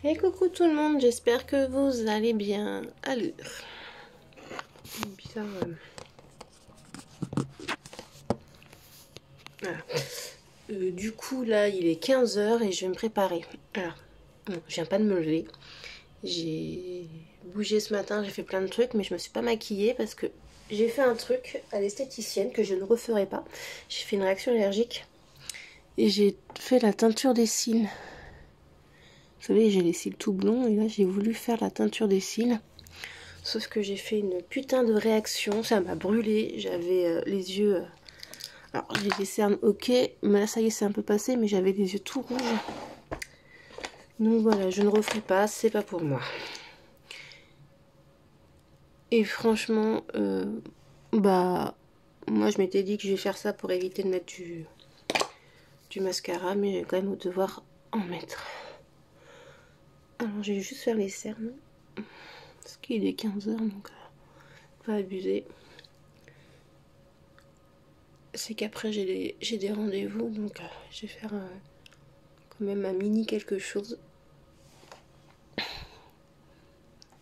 Et coucou tout le monde, j'espère que vous allez bien. Alors, bizarre. Voilà. Du coup, là, il est 15 h et je vais me préparer. Alors, bon, je viens pas de me lever. J'ai bougé ce matin, j'ai fait plein de trucs, mais je me suis pas maquillée parce que j'ai fait un truc à l'esthéticienne que je ne referai pas. J'ai fait une réaction allergique et j'ai fait la teinture des cils. Vous savez, j'ai les cils tout blonds et là j'ai voulu faire la teinture des cils. Sauf que j'ai fait une putain de réaction, ça m'a brûlé. J'avais les yeux... alors j'ai des cernes ok, mais là ça y est c'est un peu passé, mais j'avais les yeux tout rouges. Donc voilà, je ne referai pas, c'est pas pour moi. Et franchement, bah... moi je m'étais dit que je vais faire ça pour éviter de mettre du mascara, mais j'ai quand même devoir en mettre. Alors je vais juste faire les cernes. Parce qu'il est 15 h, donc pas abuser. C'est qu'après j'ai des rendez-vous, donc je vais faire quand même un mini quelque chose.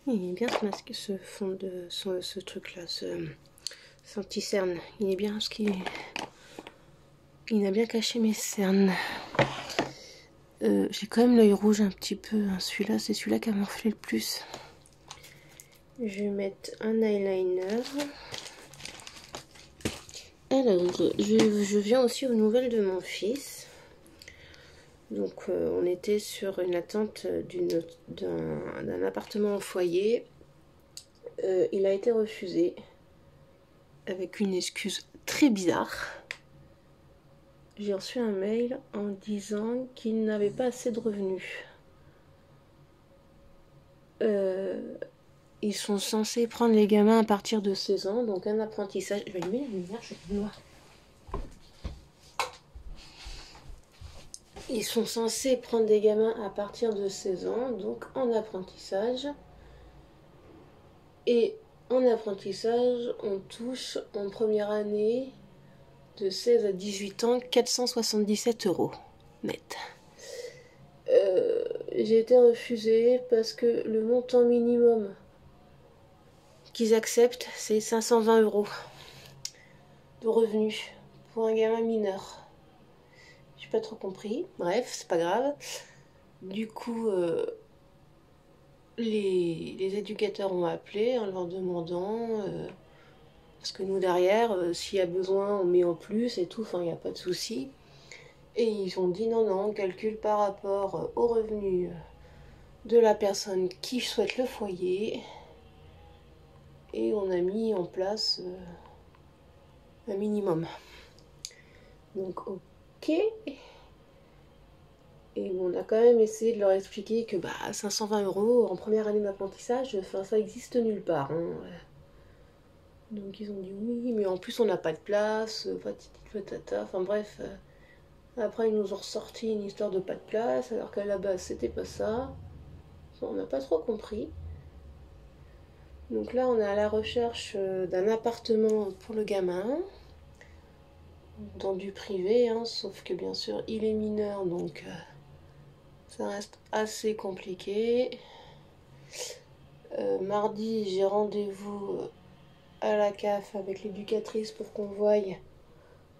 Il est bien ce masque, ce fond de ce truc là, ce anti-cerne. Il est bien parce qu'il a bien caché mes cernes. J'ai quand même l'œil rouge un petit peu, hein. Celui-là, c'est celui-là qui a morflé le plus. Je vais mettre un eyeliner. Alors, je viens aussi aux nouvelles de mon fils. Donc, on était sur une attente d'un appartement en foyer. Il a été refusé avec une excuse très bizarre. J'ai reçu un mail en disant qu'il n'avait pas assez de revenus. Ils sont censés prendre les gamins à partir de 16 ans, donc un apprentissage. Je vais allumer la lumière, je suis noire. Ils sont censés prendre des gamins à partir de 16 ans, donc en apprentissage. Et en apprentissage, on touche en première année de 16 à 18 ans 477 € net. J'ai été refusée parce que le montant minimum qu'ils acceptent, c'est 520 € de revenus pour un gamin mineur. J'ai pas trop compris, bref, c'est pas grave. Du coup, les éducateurs ont appelé en leur demandant, parce que nous derrière, s'il y a besoin, on met en plus et tout, enfin il n'y a pas de souci. Et ils ont dit non, non, on calcule par rapport aux revenus de la personne qui souhaite le foyer. Et on a mis en place un minimum. Donc ok. Et on a quand même essayé de leur expliquer que 520 € en première année d'apprentissage, ça existe nulle part. Hein. Donc ils ont dit oui, mais en plus on n'a pas de place, patata, enfin bref. Après ils nous ont ressorti une histoire de pas de place, alors qu'à la base c'était pas ça. On n'a pas trop compris. Donc là on est à la recherche d'un appartement pour le gamin, dans du privé, hein, sauf que bien sûr il est mineur, donc ça reste assez compliqué. Mardi j'ai rendez-vous à la CAF avec l'éducatrice pour qu'on voie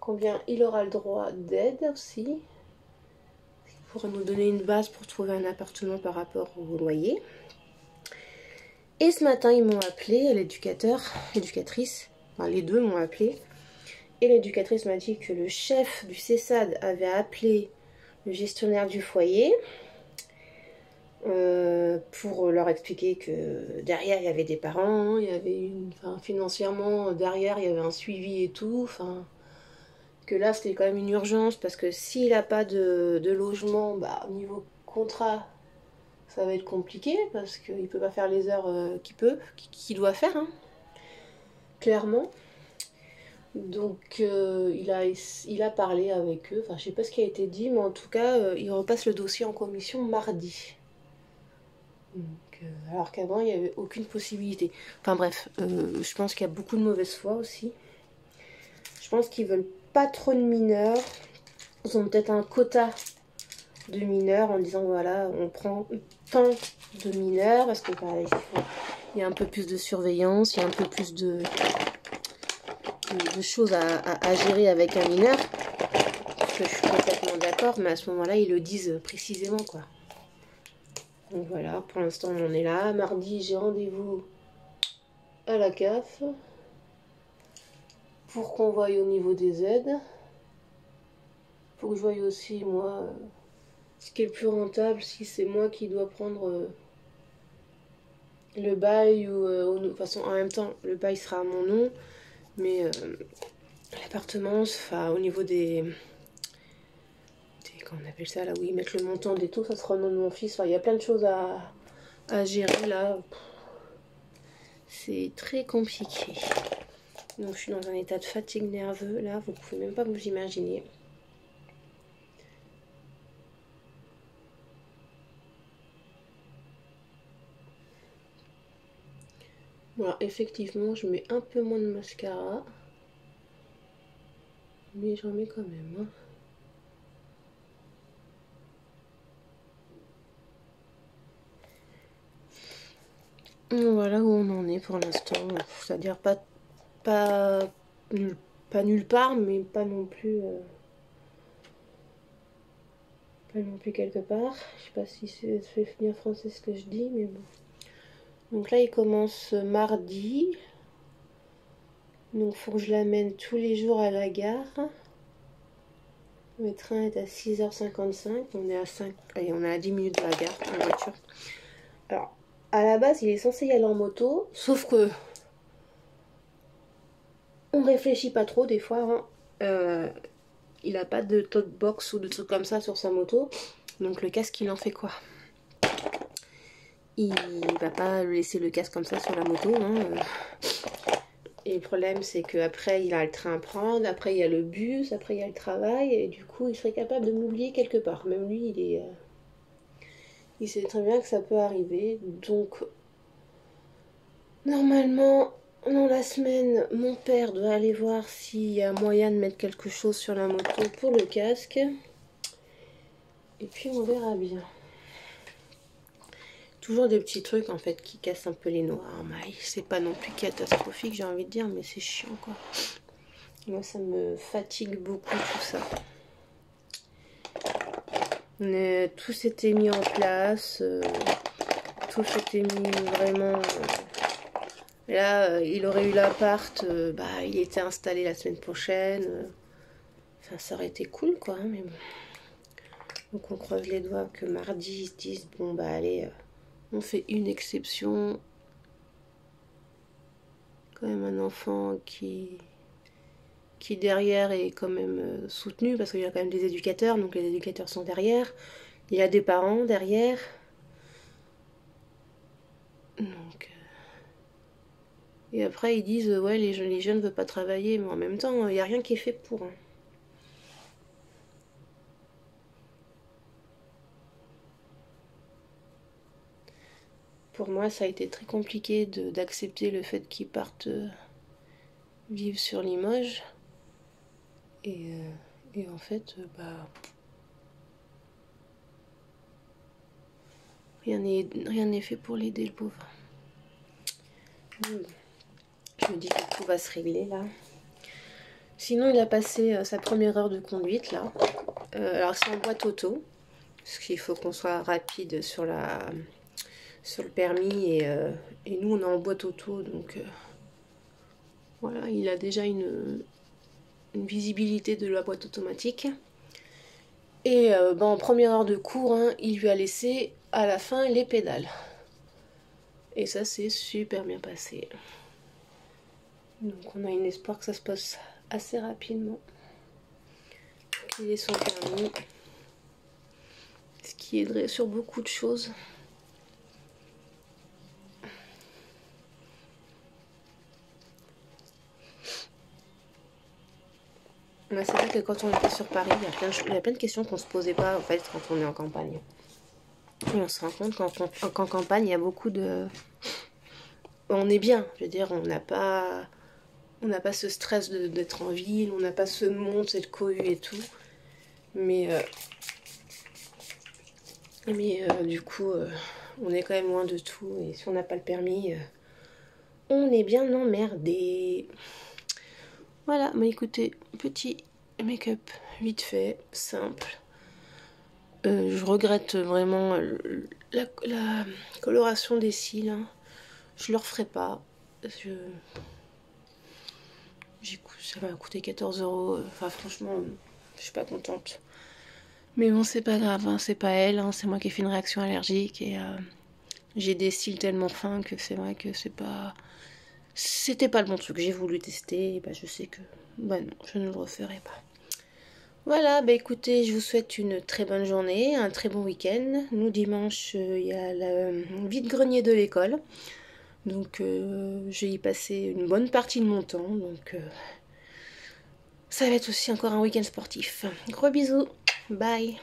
combien il aura le droit d'aide aussi. Il pourrait nous donner une base pour trouver un appartement par rapport au loyer. Et ce matin, ils m'ont appelé, l'éducatrice, enfin les deux m'ont appelé. Et l'éducatrice m'a dit que le chef du CESAD avait appelé le gestionnaire du foyer pour leur expliquer que derrière il y avait des parents, il y avait financièrement derrière il y avait un suivi et tout, que là c'était quand même une urgence parce que s'il n'a pas de logement, niveau contrat ça va être compliqué parce qu'il ne peut pas faire les heures qu'il doit faire, hein, clairement. Donc il a parlé avec eux, je sais pas ce qui a été dit, mais en tout cas il repasse le dossier en commission mardi. Donc, alors qu'avant il n'y avait aucune possibilité. Enfin bref, je pense qu'il y a beaucoup de mauvaise foi aussi. Je pense qu'ils veulent pas trop de mineurs. Ils ont peut-être un quota de mineurs en disant voilà, on prend tant de mineurs parce que pareil, il y a un peu plus de surveillance, il y a un peu plus de choses à gérer avec un mineur. Je suis complètement d'accord, mais à ce moment-là, ils le disent précisément, quoi. Donc voilà, pour l'instant, on en est là. Mardi, j'ai rendez-vous à la CAF pour qu'on voie au niveau des aides. Faut que je voie aussi, moi, ce qui est le plus rentable, si c'est moi qui dois prendre le bail ou... de toute façon, en même temps, le bail sera à mon nom, mais l'appartement, enfin, au niveau des... Comment on appelle ça, là, où ils mettent le montant des tout, ça sera au nom de mon fils. Enfin, il y a plein de choses à gérer, là. C'est très compliqué. Donc, je suis dans un état de fatigue nerveux, là, vous pouvez même pas vous imaginer. Voilà, effectivement, je mets un peu moins de mascara. Mais j'en mets quand même, hein. Voilà où on en est pour l'instant. C'est-à-dire pas nulle part, mais pas non plus quelque part. Je sais pas si c'est bien français ce que je dis, mais bon. Donc là, il commence mardi. Donc faut que je l'amène tous les jours à la gare. Le train est à 6h55. On est à 5. Allez, on est à 10 minutes de la gare en voiture. Alors, à la base, il est censé y aller en moto, sauf que on réfléchit pas trop des fois, hein. Il a pas de tote box ou de trucs comme ça sur sa moto, donc le casque il en fait quoi? Il va pas laisser le casque comme ça sur la moto, hein. Et le problème c'est qu'après il a le train à prendre, après il y a le bus, après il y a le travail, et du coup il serait capable de m'oublier quelque part. Même lui il sait très bien que ça peut arriver, donc normalement dans la semaine mon père doit aller voir s'il y a moyen de mettre quelque chose sur la moto pour le casque. Et puis on verra bien. Toujours des petits trucs en fait qui cassent un peu les noix. C'est pas non plus catastrophique, j'ai envie de dire, mais c'est chiant quoi. Moi ça me fatigue beaucoup tout ça. Tout s'était mis en place, tout s'était mis vraiment... Là, il aurait eu l'appart, il était installé la semaine prochaine. Enfin, ça aurait été cool quoi, hein, mais bon. Donc on croise les doigts que mardi ils se disent bon bah allez, on fait une exception. Quand même un enfant qui derrière est quand même soutenu parce qu'il y a quand même des éducateurs, donc les éducateurs sont derrière. Il y a des parents derrière. Donc, et après ils disent ouais les jeunes ne veulent pas travailler, mais en même temps il n'y a rien qui est fait pour. Hein. Pour moi ça a été très compliqué d'accepter le fait qu'ils partent vivre sur Limoges. Et en fait rien n'est fait pour l'aider le pauvre. Je me dis que tout va se régler là. Sinon il a passé sa première heure de conduite là. Alors c'est en boîte auto. Parce qu'il faut qu'on soit rapide sur le permis et nous on est en boîte auto donc voilà, il a déjà une visibilité de la boîte automatique. Et en première heure de cours, hein, il lui a laissé à la fin les pédales. Et ça s'est super bien passé. Donc on a un espoir que ça se passe assez rapidement. Il est son permis. Ce qui aiderait sur beaucoup de choses. C'est vrai que quand on était sur Paris, il y a plein de questions qu'on se posait pas en fait quand on est en campagne. Et on se rend compte qu'en campagne, il y a beaucoup de... On est bien, je veux dire, on n'a pas ce stress d'être en ville, on n'a pas ce monde, cette cohue et tout. Mais Mais du coup, on est quand même loin de tout. Et si on n'a pas le permis, on est bien emmerdé. Voilà, bah écoutez, petit make-up vite fait, simple. Je regrette vraiment la coloration des cils. Hein. Je le referai pas. Ça m'a coûté 14 euros. Enfin, franchement, je suis pas contente. Mais bon, c'est pas grave, hein, c'est pas elle, hein, c'est moi qui ai fait une réaction allergique et j'ai des cils tellement fins que c'est vrai que c'était pas le bon truc. J'ai voulu tester, et bah je sais que bah non, je ne le referai pas. Voilà, bah écoutez, je vous souhaite une très bonne journée, un très bon week-end. Nous dimanche, il y a la vide-grenier de l'école, donc j'ai y passé une bonne partie de mon temps, donc ça va être aussi encore un week-end sportif. Gros bisous, bye.